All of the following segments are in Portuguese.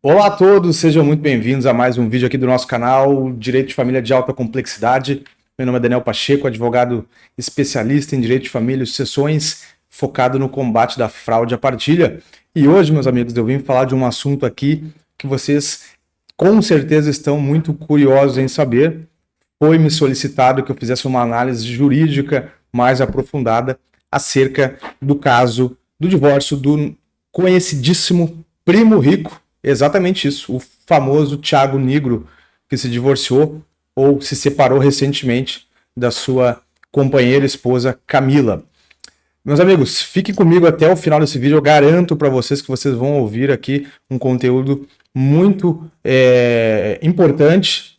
Olá a todos, sejam muito bem-vindos a mais um vídeo aqui do nosso canal Direito de Família de Alta Complexidade. Meu nome é Daniel Pacheco, advogado especialista em Direito de Família e Sucessões, focado no combate da fraude à partilha. E hoje, meus amigos, eu vim falar de um assunto aqui que vocês com certeza estão muito curiosos em saber. Foi-me solicitado que eu fizesse uma análise jurídica mais aprofundada acerca do caso do divórcio do conhecidíssimo Primo Rico. Exatamente isso, o famoso Thiago Nigro, que se divorciou ou se separou recentemente da sua companheira esposa Camila. Meus amigos, fiquem comigo até o final desse vídeo. Eu garanto para vocês que vocês vão ouvir aqui um conteúdo muito importante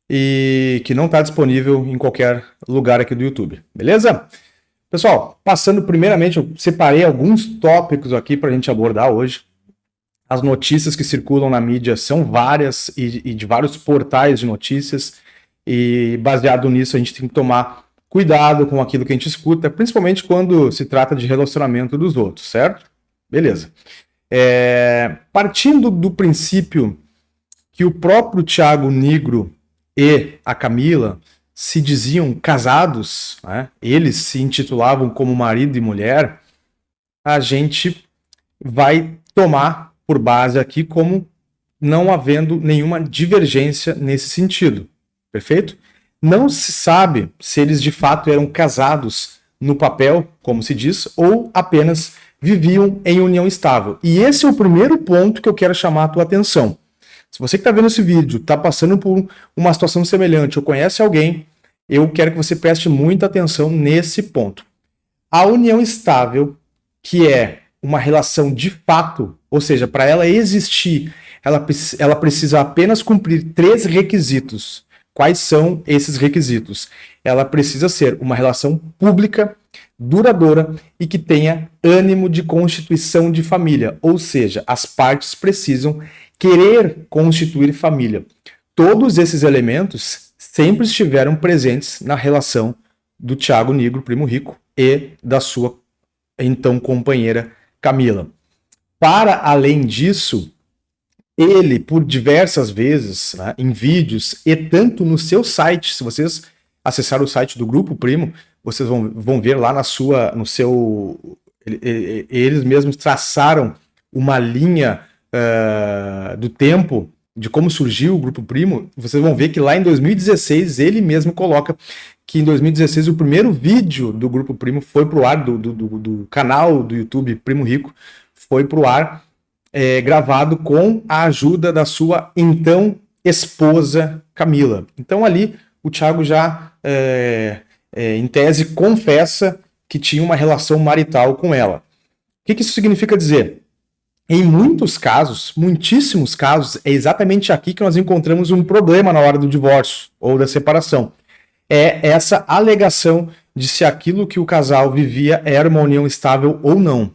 e que não está disponível em qualquer lugar aqui do YouTube, beleza? Pessoal, passando primeiramente, eu separei alguns tópicos aqui para a gente abordar hoje. As notícias que circulam na mídia são várias e de vários portais de notícias, e baseado nisso a gente tem que tomar cuidado com aquilo que a gente escuta, principalmente quando se trata de relacionamento dos outros, certo? Beleza. Partindo do princípio que o próprio Thiago Nigro e a Camila se diziam casados, né? Eles se intitulavam como marido e mulher, a gente vai tomar por base aqui como não havendo nenhuma divergência nesse sentido, perfeito? Não se sabe se eles de fato eram casados no papel, como se diz, ou apenas viviam em união estável. E esse é o primeiro ponto que eu quero chamar a tua atenção. Se você que está vendo esse vídeo está passando por uma situação semelhante ou conhece alguém, eu quero que você preste muita atenção nesse ponto. A união estável, que é uma relação de fato, ou seja, para ela existir, ela precisa apenas cumprir 3 requisitos. Quais são esses requisitos? Ela precisa ser uma relação pública, duradoura e que tenha ânimo de constituição de família, ou seja, as partes precisam querer constituir família. Todos esses elementos sempre estiveram presentes na relação do Thiago Nigro, Primo Rico, e da sua então companheira Camila. Para além disso, ele, por diversas vezes, né, em vídeos e tanto no seu site, se vocês acessarem o site do Grupo Primo, vocês vão ver lá no seu... Eles mesmos traçaram uma linha do tempo de como surgiu o Grupo Primo. Vocês vão ver que lá em 2016 ele mesmo coloca que em 2016 o primeiro vídeo do Grupo Primo foi pro ar, do canal do YouTube Primo Rico, foi pro ar gravado com a ajuda da sua então esposa Camila. Então ali o Thiago já, em tese, confessa que tinha uma relação marital com ela. O que isso significa dizer? Em muitos casos, muitíssimos casos, é exatamente aqui que nós encontramos um problema na hora do divórcio ou da separação. É essa alegação de se aquilo que o casal vivia era uma união estável ou não,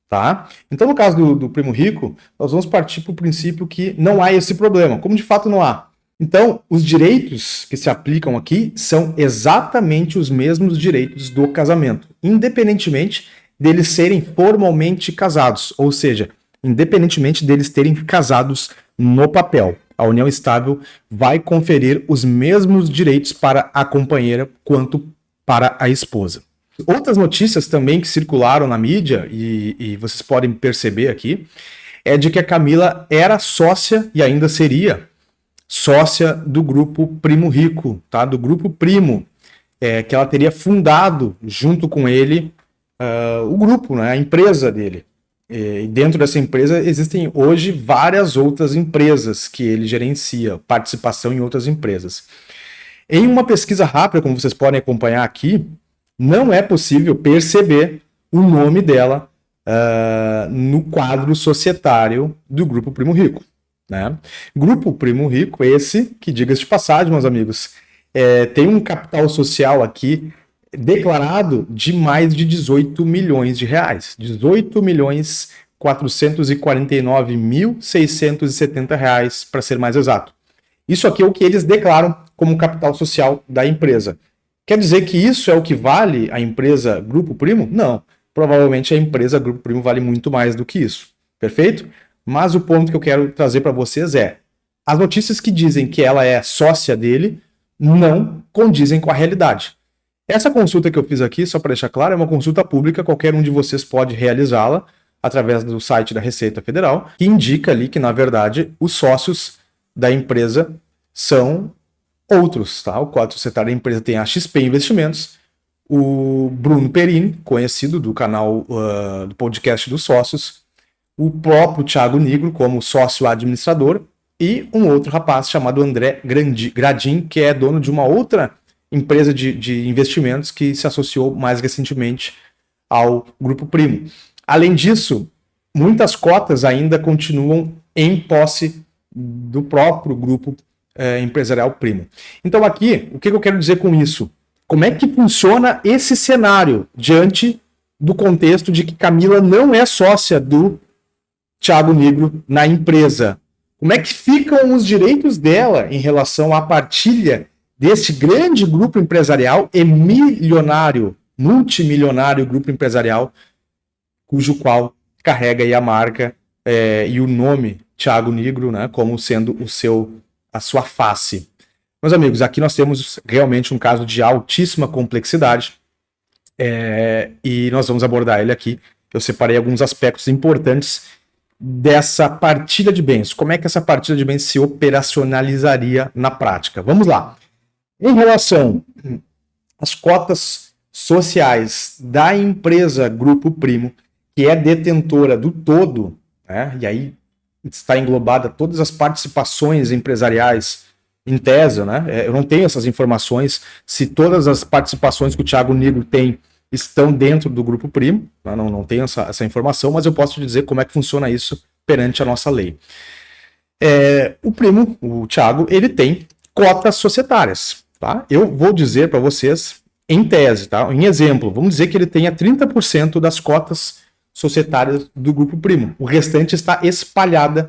tá? Então, no caso do Primo Rico, nós vamos partir para o princípio que não há esse problema, como de fato não há. Então, os direitos que se aplicam aqui são exatamente os mesmos direitos do casamento, independentemente deles serem formalmente casados, ou seja, independentemente deles terem casados no papel. A união estável vai conferir os mesmos direitos para a companheira quanto para a esposa. Outras notícias também que circularam na mídia, e vocês podem perceber aqui, é de que a Camila era sócia, e ainda seria sócia do Grupo Primo Rico, tá? Do Grupo Primo, que ela teria fundado junto com ele o grupo, né? A empresa dele. E dentro dessa empresa existem hoje várias outras empresas que ele gerencia, participação em outras empresas. Em uma pesquisa rápida, como vocês podem acompanhar aqui, não é possível perceber o nome dela no quadro societário do Grupo Primo Rico, né? Grupo Primo Rico, esse que, diga-se de passagem, meus amigos, tem um capital social aqui declarado de mais de 18 milhões de reais. 18.449.670 reais, para ser mais exato. Isso aqui é o que eles declaram como capital social da empresa. Quer dizer que isso é o que vale a empresa Grupo Primo? Não. Provavelmente a empresa Grupo Primo vale muito mais do que isso. Perfeito? Mas o ponto que eu quero trazer para vocês é: as notícias que dizem que ela é sócia dele não condizem com a realidade. Essa consulta que eu fiz aqui, só para deixar claro, é uma consulta pública, qualquer um de vocês pode realizá-la através do site da Receita Federal, que indica ali que, na verdade, os sócios da empresa são outros, tá? O quadro societário da empresa tem a XP Investimentos, o Bruno Perini, conhecido do canal do podcast dos sócios, o próprio Thiago Nigro como sócio administrador e um outro rapaz chamado André Gradin, que é dono de uma outra empresa de investimentos que se associou mais recentemente ao Grupo Primo. Além disso, muitas cotas ainda continuam em posse do próprio Grupo Empresarial Primo. Então aqui, o que eu quero dizer com isso? Como é que funciona esse cenário diante do contexto de que Camila não é sócia do Thiago Nigro na empresa? Como é que ficam os direitos dela em relação à partilha desse grande grupo empresarial e milionário, multimilionário grupo empresarial, cujo qual carrega aí a marca e o nome Thiago Nigro, né, como sendo a sua face. Meus amigos, aqui nós temos realmente um caso de altíssima complexidade e nós vamos abordar ele aqui. Eu separei alguns aspectos importantes dessa partilha de bens. Como é que essa partilha de bens se operacionalizaria na prática? Vamos lá. Em relação às cotas sociais da empresa Grupo Primo, que é detentora do todo, né, e aí está englobada todas as participações empresariais em tese, né? Eu não tenho essas informações se todas as participações que o Thiago Nigro tem estão dentro do Grupo Primo, né? Não tenho essa informação, mas eu posso te dizer como é que funciona isso perante a nossa lei. O Primo, o Thiago, ele tem cotas societárias, tá? Eu vou dizer para vocês em tese, tá? Em exemplo, vamos dizer que ele tenha 30% das cotas societárias do Grupo Primo. O restante está espalhada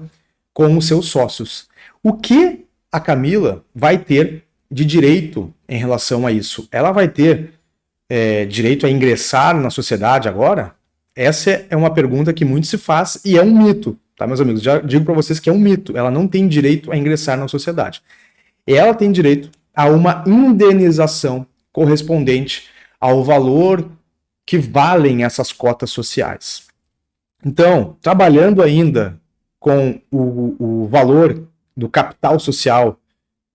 com os seus sócios. O que a Camila vai ter de direito em relação a isso? Ela vai ter direito a ingressar na sociedade agora? Essa é uma pergunta que muito se faz e é um mito, tá, meus amigos? Já digo para vocês que é um mito. Ela não tem direito a ingressar na sociedade. Ela tem direito a uma indenização correspondente ao valor que valem essas cotas sociais. Então, trabalhando ainda com o valor do capital social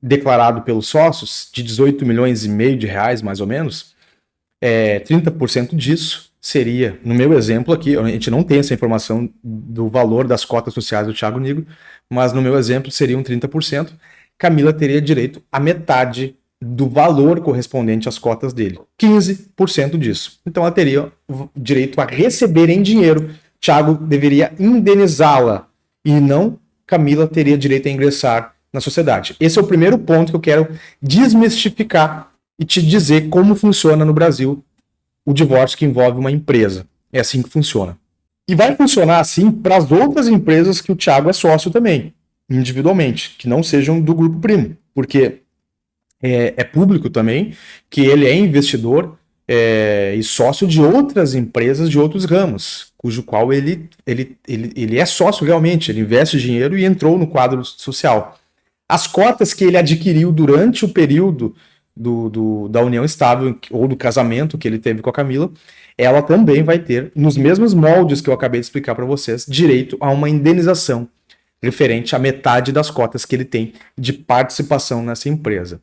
declarado pelos sócios, de 18 milhões e meio de reais, mais ou menos, 30% disso seria, no meu exemplo aqui, a gente não tem essa informação do valor das cotas sociais do Thiago Nigro, mas no meu exemplo seriam 30%, Camila teria direito a metade do valor correspondente às cotas dele, 15% disso. Então ela teria direito a receber em dinheiro, Thiago deveria indenizá-la e não Camila teria direito a ingressar na sociedade. Esse é o primeiro ponto que eu quero desmistificar e te dizer como funciona no Brasil o divórcio que envolve uma empresa. É assim que funciona. E vai funcionar assim para as outras empresas que o Thiago é sócio também, individualmente, que não sejam do Grupo Primo, porque é público também que ele é investidor e sócio de outras empresas de outros ramos, cujo qual ele é sócio realmente, ele investe dinheiro e entrou no quadro social. As cotas que ele adquiriu durante o período da união estável ou do casamento que ele teve com a Camila, ela também vai ter, nos mesmos moldes que eu acabei de explicar para vocês, direito a uma indenização referente à metade das cotas que ele tem de participação nessa empresa.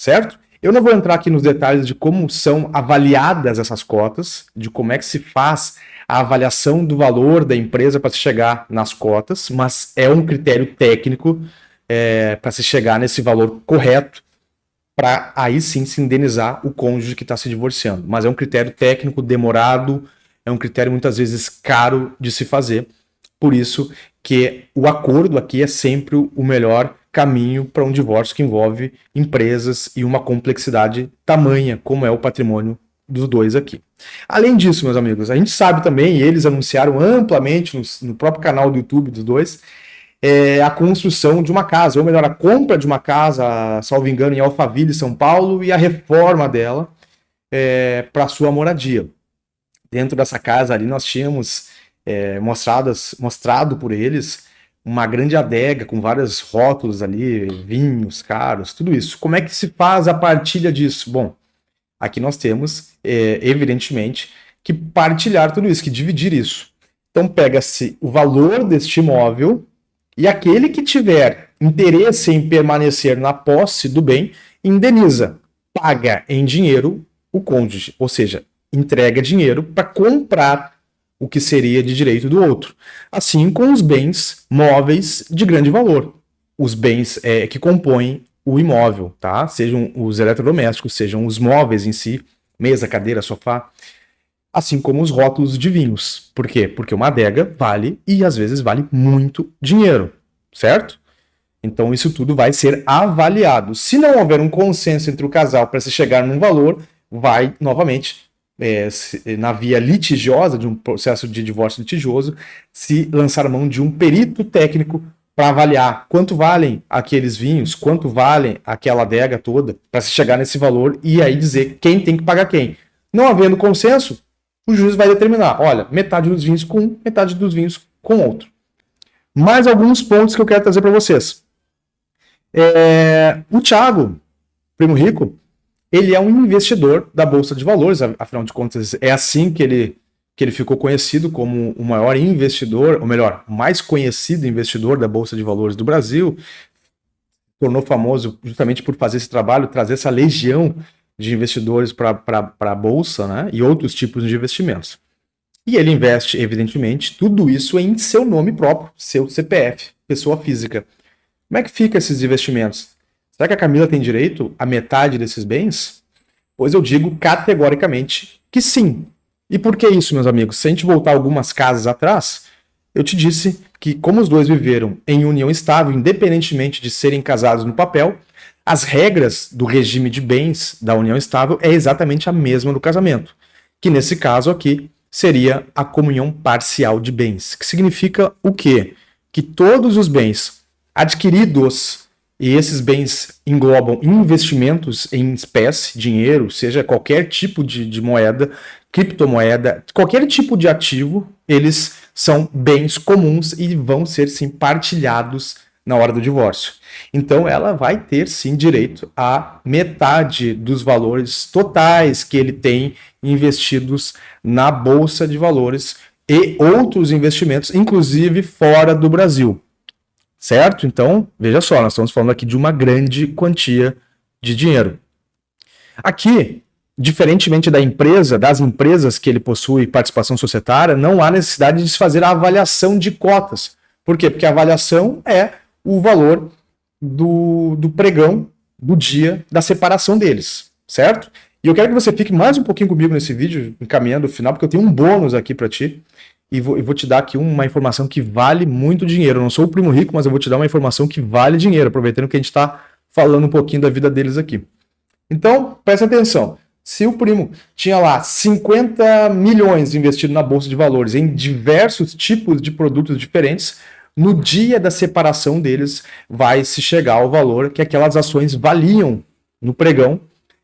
Certo? Eu não vou entrar aqui nos detalhes de como são avaliadas essas cotas, de como é que se faz a avaliação do valor da empresa para se chegar nas cotas, mas é um critério técnico para se chegar nesse valor correto, para aí sim se indenizar o cônjuge que está se divorciando. Mas é um critério técnico demorado, é um critério muitas vezes caro de se fazer, por isso que o acordo aqui é sempre o melhor caminho para um divórcio que envolve empresas e uma complexidade tamanha, como é o patrimônio dos dois aqui. Além disso, meus amigos, a gente sabe também, e eles anunciaram amplamente no próprio canal do YouTube dos dois, a construção de uma casa, ou melhor, a compra de uma casa, salvo engano, em Alphaville, São Paulo, e a reforma dela para sua moradia. Dentro dessa casa ali nós tínhamos mostrado por eles uma grande adega com vários rótulos ali, vinhos caros, tudo isso. Como é que se faz a partilha disso? Bom, aqui nós temos, evidentemente, que partilhar tudo isso, que dividir isso. Então pega-se o valor deste imóvel e aquele que tiver interesse em permanecer na posse do bem, indeniza, paga em dinheiro o cônjuge, ou seja, entrega dinheiro para comprar o que seria de direito do outro. Assim com os bens móveis de grande valor, os bens que compõem o imóvel, tá? Sejam os eletrodomésticos, sejam os móveis em si, mesa, cadeira, sofá, assim como os rótulos de vinhos. Por quê? Porque uma adega vale e às vezes vale muito dinheiro, certo? Então isso tudo vai ser avaliado. Se não houver um consenso entre o casal para se chegar num valor, vai novamente na via litigiosa, de um processo de divórcio litigioso, se lançar a mão de um perito técnico para avaliar quanto valem aqueles vinhos, quanto valem aquela adega toda, para se chegar nesse valor e aí dizer quem tem que pagar quem. Não havendo consenso, o juiz vai determinar, olha, metade dos vinhos com um, metade dos vinhos com outro. Mais alguns pontos que eu quero trazer para vocês. O Thiago, primo rico, ele é um investidor da Bolsa de Valores, afinal de contas, é assim que ele ficou conhecido como o maior investidor, ou melhor, o mais conhecido investidor da Bolsa de Valores do Brasil, tornou famoso justamente por fazer esse trabalho, trazer essa legião de investidores para a Bolsa, né, e outros tipos de investimentos. E ele investe, evidentemente, tudo isso em seu nome próprio, seu CPF, pessoa física. Como é que fica esses investimentos? Será que a Camila tem direito a metade desses bens? Pois eu digo categoricamente que sim. E por que isso, meus amigos? Se a gente voltar algumas casas atrás, eu te disse que como os dois viveram em união estável, independentemente de serem casados no papel, as regras do regime de bens da união estável é exatamente a mesma do casamento, que nesse caso aqui seria a comunhão parcial de bens, que significa o quê? Que todos os bens adquiridos, e esses bens englobam investimentos em espécie, dinheiro, seja qualquer tipo de moeda, criptomoeda, qualquer tipo de ativo, eles são bens comuns e vão ser sim partilhados na hora do divórcio. Então ela vai ter sim direito a metade dos valores totais que ele tem investidos na Bolsa de Valores e outros investimentos, inclusive fora do Brasil. Certo? Então, veja só, nós estamos falando aqui de uma grande quantia de dinheiro. Aqui, diferentemente das empresas que ele possui participação societária, não há necessidade de se fazer a avaliação de cotas. Por quê? Porque a avaliação é o valor do pregão do dia da separação deles, certo? E eu quero que você fique mais um pouquinho comigo nesse vídeo, encaminhando o final, porque eu tenho um bônus aqui para ti. E vou te dar aqui uma informação que vale muito dinheiro. Eu não sou o primo rico, mas eu vou te dar uma informação que vale dinheiro, aproveitando que a gente está falando um pouquinho da vida deles aqui. Então, presta atenção. Se o primo tinha lá 50 milhões investido na Bolsa de Valores em diversos tipos de produtos diferentes, no dia da separação deles vai se chegar ao valor que aquelas ações valiam no pregão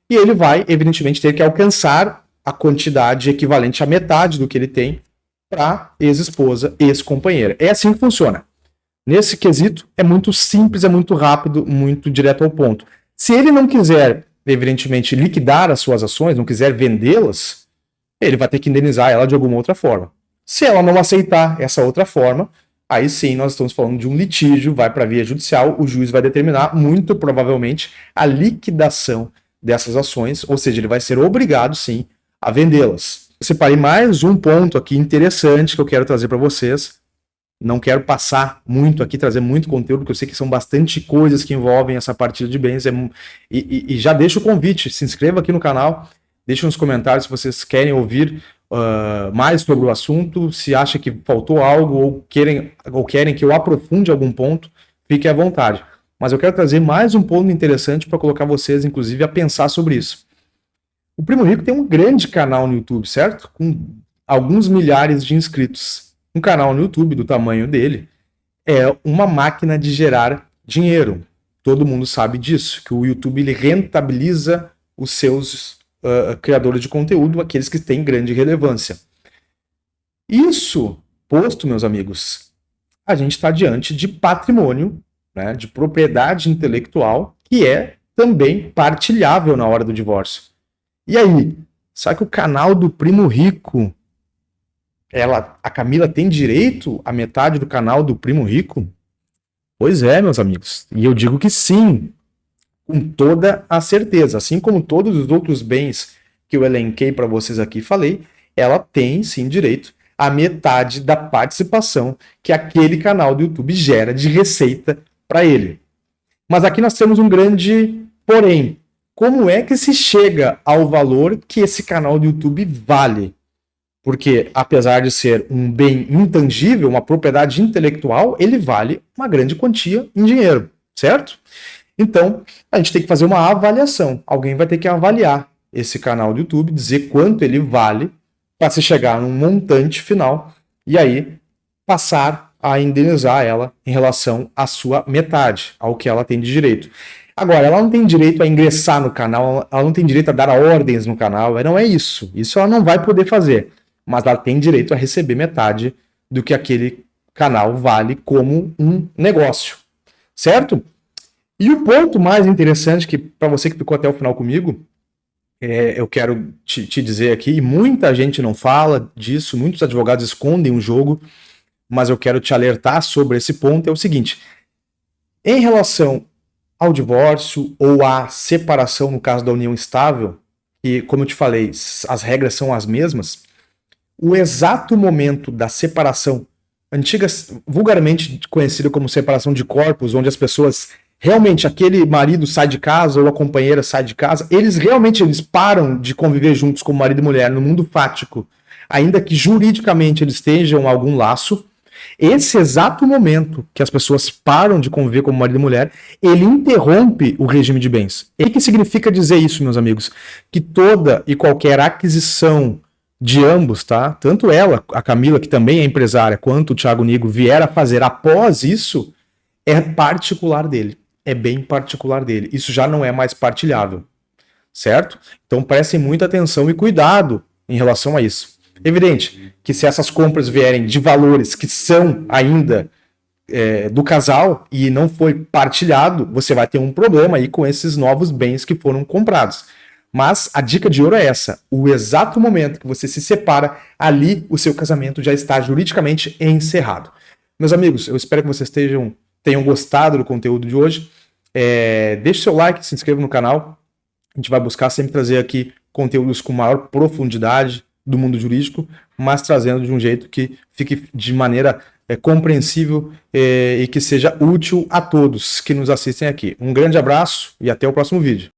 e ele vai, evidentemente, ter que alcançar a quantidade equivalente à metade do que ele tem para ex-esposa, ex-companheira. É assim que funciona. Nesse quesito, é muito simples, é muito rápido, muito direto ao ponto. Se ele não quiser, evidentemente, liquidar as suas ações, não quiser vendê-las, ele vai ter que indenizar ela de alguma outra forma. Se ela não aceitar essa outra forma, aí sim nós estamos falando de um litígio, vai para a via judicial, o juiz vai determinar, muito provavelmente, a liquidação dessas ações, ou seja, ele vai ser obrigado, sim, a vendê-las. Eu separei mais um ponto aqui interessante que eu quero trazer para vocês. Não quero passar muito aqui, trazer muito conteúdo, porque eu sei que são bastante coisas que envolvem essa partilha de bens. E já deixa o convite, se inscreva aqui no canal, deixe nos comentários se vocês querem ouvir mais sobre o assunto, se acha que faltou algo ou querem que eu aprofunde algum ponto, fique à vontade. Mas eu quero trazer mais um ponto interessante para colocar vocês, inclusive, a pensar sobre isso. O Primo Rico tem um grande canal no YouTube, certo? Com alguns milhares de inscritos. Um canal no YouTube do tamanho dele é uma máquina de gerar dinheiro. Todo mundo sabe disso, que o YouTube ele rentabiliza os seus criadores de conteúdo, aqueles que têm grande relevância. Isso posto, meus amigos, a gente está diante de patrimônio, né, de propriedade intelectual, que é também partilhável na hora do divórcio. E aí, será que o canal do primo rico, a Camila tem direito à metade do canal do primo rico? Pois é, meus amigos. E eu digo que sim, com toda a certeza. Assim como todos os outros bens que eu elenquei para vocês aqui e falei, ela tem sim direito à metade da participação que aquele canal do YouTube gera de receita para ele. Mas aqui nós temos um grande porém. Como é que se chega ao valor que esse canal do YouTube vale? Porque, apesar de ser um bem intangível, uma propriedade intelectual, ele vale uma grande quantia em dinheiro, certo? Então, a gente tem que fazer uma avaliação. Alguém vai ter que avaliar esse canal do YouTube, dizer quanto ele vale para se chegar num montante final e aí passar a indenizar ela em relação à sua metade, ao que ela tem de direito. Agora, ela não tem direito a ingressar no canal, ela não tem direito a dar ordens no canal, não é isso. Isso ela não vai poder fazer, mas ela tem direito a receber metade do que aquele canal vale como um negócio, certo? E o ponto mais interessante, que para você que ficou até o final comigo, eu quero te dizer aqui, e muita gente não fala disso, muitos advogados escondem o jogo, mas eu quero te alertar sobre esse ponto, é o seguinte: em relação ao divórcio ou à separação no caso da união estável, e como eu te falei, as regras são as mesmas, o exato momento da separação, antiga, vulgarmente conhecida como separação de corpos, onde as pessoas realmente, aquele marido sai de casa ou a companheira sai de casa, eles param de conviver juntos como marido e mulher no mundo fático, ainda que juridicamente eles estejam em algum laço. Esse exato momento que as pessoas param de conviver como marido e mulher, ele interrompe o regime de bens. E o que significa dizer isso, meus amigos? Que toda e qualquer aquisição de ambos, tá? Tanto ela, a Camila, que também é empresária, quanto o Thiago Nigro vier a fazer após isso, é particular dele. É bem particular dele. Isso já não é mais partilhável, certo? Então prestem muita atenção e cuidado em relação a isso. Evidente que se essas compras vierem de valores que são ainda do casal e não foi partilhado, você vai ter um problema aí com esses novos bens que foram comprados. Mas a dica de ouro é essa: o exato momento que você se separa, ali o seu casamento já está juridicamente encerrado. Meus amigos, eu espero que vocês tenham gostado do conteúdo de hoje. Deixe seu like, se inscreva no canal. A gente vai buscar sempre trazer aqui conteúdos com maior profundidade do mundo jurídico, mas trazendo de um jeito que fique de maneira compreensível e que seja útil a todos que nos assistem aqui. Um grande abraço e até o próximo vídeo.